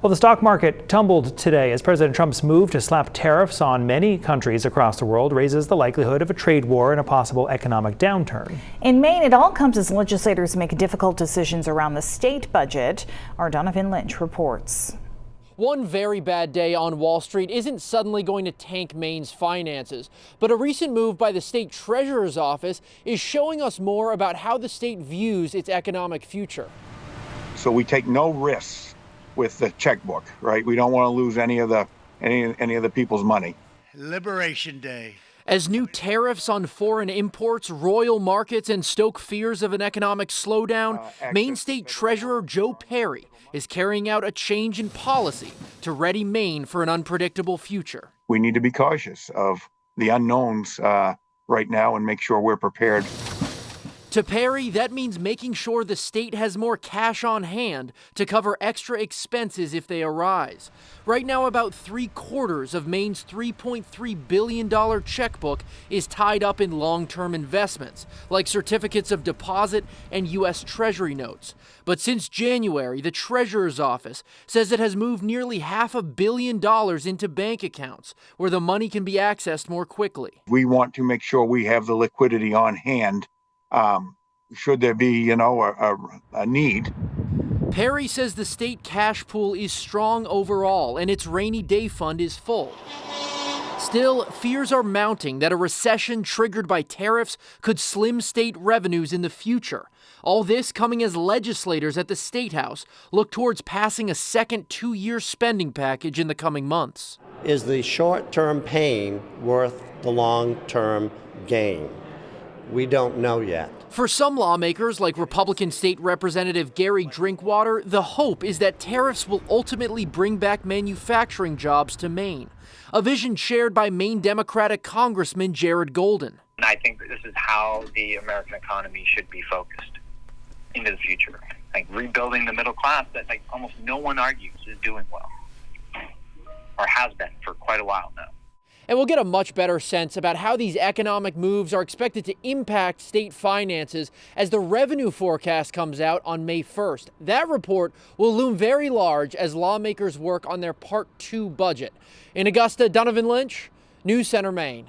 Well, the stock market tumbled today as President Trump's move to slap tariffs on many countries across the world raises the likelihood of a trade war and a possible economic downturn. In Maine, it all comes as legislators make difficult decisions around the state budget. Our Donovan Lynch reports. One very bad day on Wall Street isn't suddenly going to tank Maine's finances, but a recent move by the state treasurer's office is showing us more about how the state views its economic future. So we take no risks with the checkbook, right? We don't want to lose any of the people's money. Liberation Day. As new tariffs on foreign imports roil markets and stoke fears of an economic slowdown, Maine State Treasurer Joe Perry is carrying out a change in policy to ready Maine for an unpredictable future. We need to be cautious of the unknowns right now and make sure we're prepared. To Perry, that means making sure the state has more cash on hand to cover extra expenses if they arise. Right now, about 3/4 of Maine's $3.3 billion checkbook is tied up in long-term investments, like certificates of deposit and U.S. Treasury notes. But since January, the Treasurer's office says it has moved nearly $500 million into bank accounts, where the money can be accessed more quickly. We want to make sure we have the liquidity on hand should there be, a need. Perry says the state cash pool is strong overall and its rainy day fund is full. Still, fears are mounting that a recession triggered by tariffs could slim state revenues in the future. All this coming as legislators at the State House look towards passing a second 2-year spending package in the coming months. Is the short-term pain worth the long-term gain? We don't know yet. For some lawmakers, like Republican State Representative Gary Drinkwater, the hope is that tariffs will ultimately bring back manufacturing jobs to Maine, a vision shared by Maine Democratic Congressman Jared Golden. And I think that this is how the American economy should be focused into the future. Like rebuilding the middle class that almost no one argues is doing well, or has been for quite a while now. And we'll get a much better sense about how these economic moves are expected to impact state finances as the revenue forecast comes out on May 1st. That report will loom very large as lawmakers work on their Part 2 budget. In Augusta, Donovan Lynch, News Center, Maine.